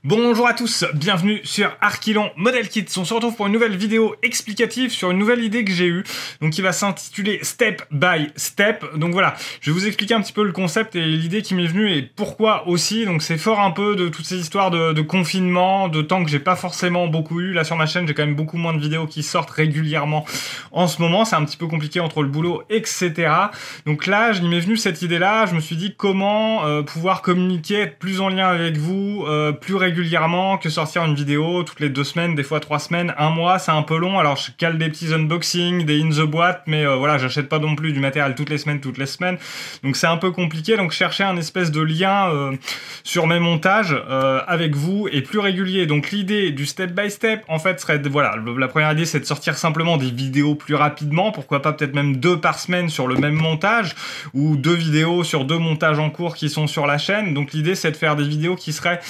Bonjour à tous, bienvenue sur Archilon Model Kits. On se retrouve pour une nouvelle vidéo explicative sur une nouvelle idée que j'ai eue, donc qui va s'intituler Step by Step. Donc voilà, je vais vous expliquer un petit peu le concept et l'idée qui m'est venue et pourquoi aussi. Donc c'est fort un peu de toutes ces histoires de confinement, de temps que j'ai pas forcément beaucoup eu. Là sur ma chaîne, j'ai quand même beaucoup moins de vidéos qui sortent régulièrement en ce moment. C'est un petit peu compliqué entre le boulot, etc. Donc là, il m'est venu cette idée-là. Je me suis dit comment pouvoir communiquer, être plus en lien avec vous, plus régulièrement que sortir une vidéo toutes les 2 semaines, des fois 3 semaines, 1 mois, c'est un peu long. Alors je cale des petits unboxings, des in the boîte, mais voilà, j'achète pas non plus du matériel toutes les semaines. Donc c'est un peu compliqué. Donc chercher un espèce de lien sur mes montages avec vous et plus régulier. Donc l'idée du step by step, en fait, serait voilà, la première idée, c'est de sortir simplement des vidéos plus rapidement. Pourquoi pas peut-être même 2 par semaine sur le même montage ou 2 vidéos sur 2 montages en cours qui sont sur la chaîne. Donc l'idée, c'est de faire des vidéos qui seraient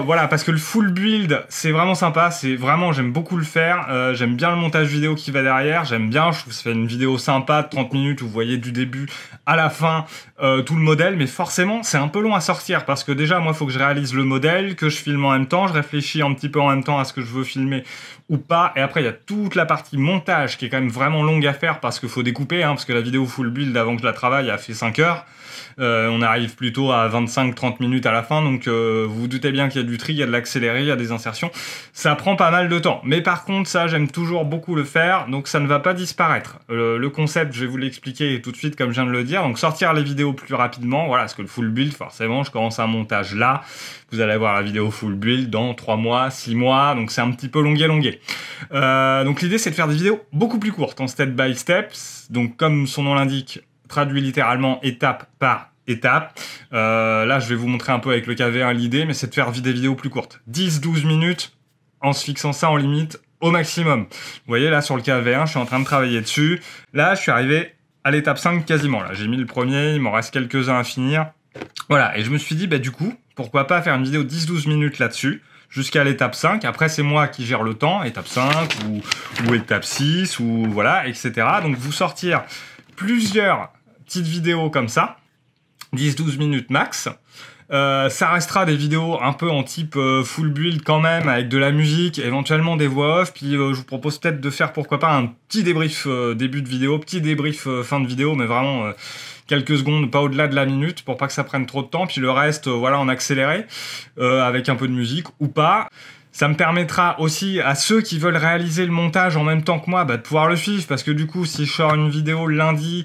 voilà, parce que le full build, c'est vraiment sympa, c'est vraiment, j'aime beaucoup le faire, j'aime bien le montage vidéo qui va derrière, je trouve que ça fait une vidéo sympa de 30 minutes où vous voyez du début à la fin tout le modèle, mais forcément, c'est un peu long à sortir, parce que déjà, moi, il faut que je réalise le modèle, que je filme en même temps, je réfléchis un petit peu en même temps à ce que je veux filmer ou pas, et après, il y a toute la partie montage qui est quand même vraiment longue à faire, parce qu'il faut découper, parce que la vidéo full build, avant que je la travaille, a fait 5 heures. On arrive plutôt à 25-30 minutes à la fin, donc vous vous doutez bien qu'il y a du tri, il y a de l'accéléré, il y a des insertions. Ça prend pas mal de temps. Mais par contre, ça, j'aime toujours beaucoup le faire, donc ça ne va pas disparaître. Le concept, je vais vous l'expliquer tout de suite, comme je viens de le dire. Donc sortir les vidéos plus rapidement, voilà, parce que le full build, forcément, je commence un montage là. Vous allez voir la vidéo full build dans 3 mois, 6 mois, donc c'est un petit peu longuet. Donc l'idée, c'est de faire des vidéos beaucoup plus courtes, en step by step. Donc comme son nom l'indique, traduit littéralement étape par étape. Là, je vais vous montrer un peu avec le KV1 l'idée, mais c'est de faire des vidéos plus courtes. 10-12 minutes, en se fixant ça en limite au maximum. Vous voyez, là, sur le KV1, je suis en train de travailler dessus. Là, je suis arrivé à l'étape 5 quasiment. Là, j'ai mis le premier, il m'en reste quelques-uns à finir. Voilà, et je me suis dit, du coup, pourquoi pas faire une vidéo 10-12 minutes là-dessus, jusqu'à l'étape 5. Après, c'est moi qui gère le temps, étape 5 ou étape 6, ou voilà, etc. Donc, vous sortir plusieurs petites vidéos comme ça, 10-12 minutes max. Ça restera des vidéos un peu en type full build quand même, avec de la musique, éventuellement des voix off, puis je vous propose peut-être de faire pourquoi pas un petit débrief début de vidéo, petit débrief fin de vidéo, mais vraiment quelques secondes, pas au-delà de la minute, pour pas que ça prenne trop de temps, puis le reste, voilà, en accéléré, avec un peu de musique ou pas. Ça me permettra aussi à ceux qui veulent réaliser le montage en même temps que moi de pouvoir le suivre, parce que du coup si je sors une vidéo le lundi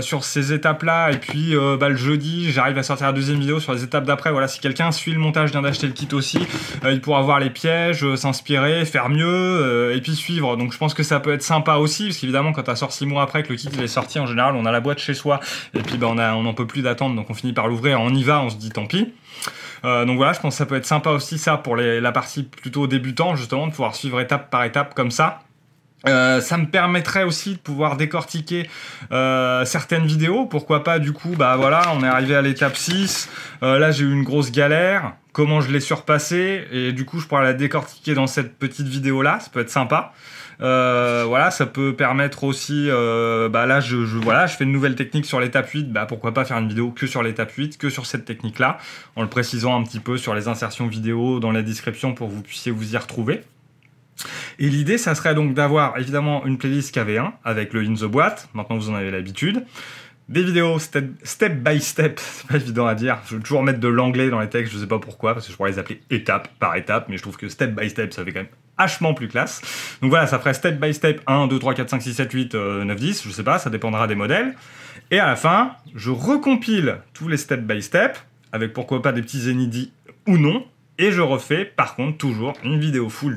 sur ces étapes là et puis le jeudi j'arrive à sortir la deuxième vidéo sur les étapes d'après, voilà, si quelqu'un suit le montage, vient d'acheter le kit aussi, il pourra voir les pièges, s'inspirer, faire mieux et puis suivre. Donc je pense que ça peut être sympa aussi, parce qu'évidemment quand t'as sorti 6 mois après que le kit il est sorti, en général on a la boîte chez soi et puis on n'en peut plus d'attendre, donc on finit par l'ouvrir, on y va, on se dit tant pis. Donc voilà, je pense que ça peut être sympa aussi ça pour la partie plutôt débutant, justement, de pouvoir suivre étape par étape comme ça. Ça me permettrait aussi de pouvoir décortiquer certaines vidéos. Pourquoi pas, du coup, voilà, on est arrivé à l'étape 6. Là, j'ai eu une grosse galère. Comment je l'ai surpassée? Et du coup, je pourrais la décortiquer dans cette petite vidéo-là. Ça peut être sympa. Voilà, ça peut permettre aussi, là, je fais une nouvelle technique sur l'étape 8. Pourquoi pas faire une vidéo que sur l'étape 8, que sur cette technique-là, en le précisant un petit peu sur les insertions vidéo dans la description pour que vous puissiez vous y retrouver. Et l'idée, ça serait donc d'avoir évidemment une playlist KV1 avec le in the boîte. Maintenant, vous en avez l'habitude. Des vidéos step by step, c'est pas évident à dire. Je veux toujours mettre de l'anglais dans les textes, je sais pas pourquoi, parce que je pourrais les appeler étape par étape, mais je trouve que step by step, ça fait quand même hachement plus classe. Donc voilà, ça ferait step by step 1, 2, 3, 4, 5, 6, 7, 8, 9, 10, je sais pas, ça dépendra des modèles. Et à la fin, je recompile tous les step by step, avec pourquoi pas des petits inédits ou non, et je refais, par contre, toujours une vidéo full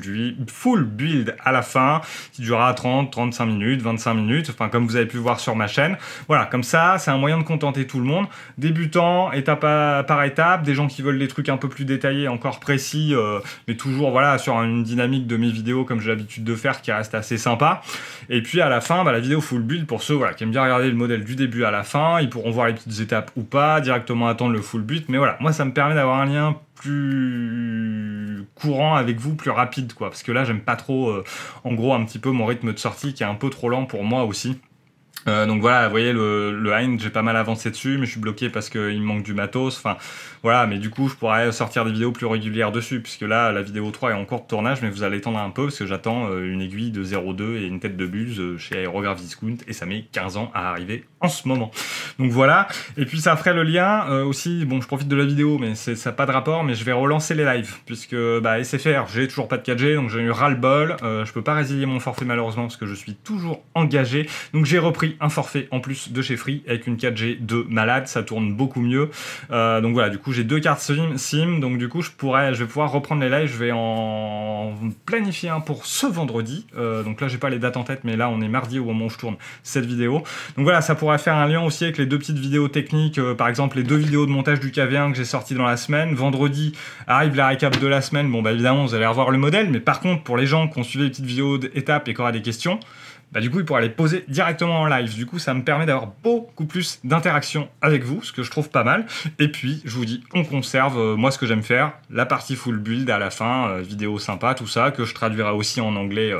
build à la fin, qui durera 30, 35 minutes, 25 minutes, enfin, comme vous avez pu voir sur ma chaîne. Voilà, comme ça, c'est un moyen de contenter tout le monde. Débutants, étape par étape, des gens qui veulent des trucs un peu plus détaillés, encore précis, mais toujours, voilà, sur une dynamique de mes vidéos, comme j'ai l'habitude de faire, qui reste assez sympa. Et puis, à la fin, la vidéo full build, pour ceux, voilà, qui aiment bien regarder le modèle du début à la fin, ils pourront voir les petites étapes ou pas, directement attendre le full build. Mais voilà, moi, ça me permet d'avoir un lien plus courant avec vous, plus rapide, quoi, parce que là j'aime pas trop en gros un petit peu mon rythme de sortie qui est un peu trop lent pour moi aussi. Donc voilà, vous voyez, le Hind, j'ai pas mal avancé dessus, mais je suis bloqué parce qu'il me manque du matos. Enfin, voilà, mais du coup, je pourrais sortir des vidéos plus régulières dessus, puisque là, la vidéo 3 est en cours de tournage, mais vous allez attendre un peu, parce que j'attends une aiguille de 0,2 et une tête de buse chez Aérographe Discount, et ça met 15 ans à arriver en ce moment. Donc voilà, et puis ça ferait le lien aussi, bon, je profite de la vidéo, mais ça n'a pas de rapport, mais je vais relancer les lives, puisque bah, SFR, j'ai toujours pas de 4G, donc j'ai eu ras-le-bol, je peux pas résilier mon forfait malheureusement, parce que je suis toujours engagé, donc j'ai repris un forfait en plus de chez Free avec une 4G de malade, ça tourne beaucoup mieux. Donc voilà, du coup j'ai 2 cartes SIM, donc du coup je vais pouvoir reprendre les lives, je vais en planifier un pour ce vendredi. Donc là j'ai pas les dates en tête, mais là on est mardi au moment où je tourne cette vidéo. Donc voilà, ça pourrait faire un lien aussi avec les 2 petites vidéos techniques, par exemple les 2 vidéos de montage du KV1 que j'ai sorties dans la semaine. Vendredi arrive la récap de la semaine, bon bah évidemment vous allez revoir le modèle, mais par contre pour les gens qui ont suivi les petites vidéos d'étapes et qui auraient des questions, bah du coup, il pourra les poser directement en live. Du coup, ça me permet d'avoir beaucoup plus d'interaction avec vous, ce que je trouve pas mal. Et puis, je vous dis, on conserve, moi, ce que j'aime faire, la partie full build à la fin, vidéo sympa, tout ça, que je traduirai aussi en anglais,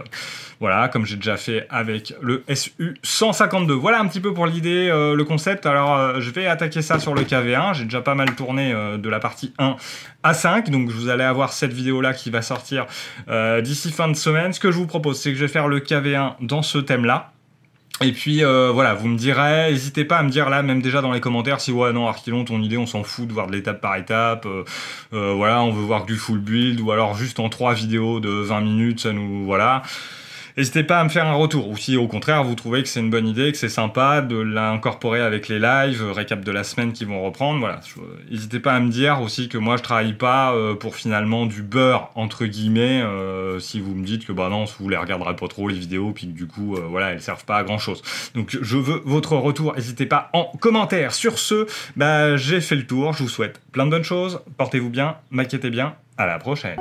voilà, comme j'ai déjà fait avec le SU152. Voilà un petit peu pour l'idée, le concept. Alors, je vais attaquer ça sur le KV1. J'ai déjà pas mal tourné de la partie 1 à 5, donc vous allez avoir cette vidéo-là qui va sortir d'ici fin de semaine. Ce que je vous propose, c'est que je vais faire le KV1 dans ce thème-là. Et puis voilà, vous me direz, n'hésitez pas à me dire là, même déjà dans les commentaires, si ouais non Arkilon, ton idée, on s'en fout de voir de l'étape par étape, voilà, on veut voir que du full build, ou alors juste en 3 vidéos de 20 minutes, ça nous, voilà. N'hésitez pas à me faire un retour, ou si au contraire vous trouvez que c'est une bonne idée, que c'est sympa de l'incorporer avec les lives, récap de la semaine qui vont reprendre, voilà. N'hésitez pas à me dire aussi que moi je travaille pas pour finalement du beurre, entre guillemets, si vous me dites que bah non, vous les regarderez pas trop les vidéos, puis que du coup, voilà, elles servent pas à grand chose. Donc je veux votre retour, n'hésitez pas en commentaire. Sur ce, bah j'ai fait le tour, je vous souhaite plein de bonnes choses, portez-vous bien, m'inquiétez bien, à la prochaine.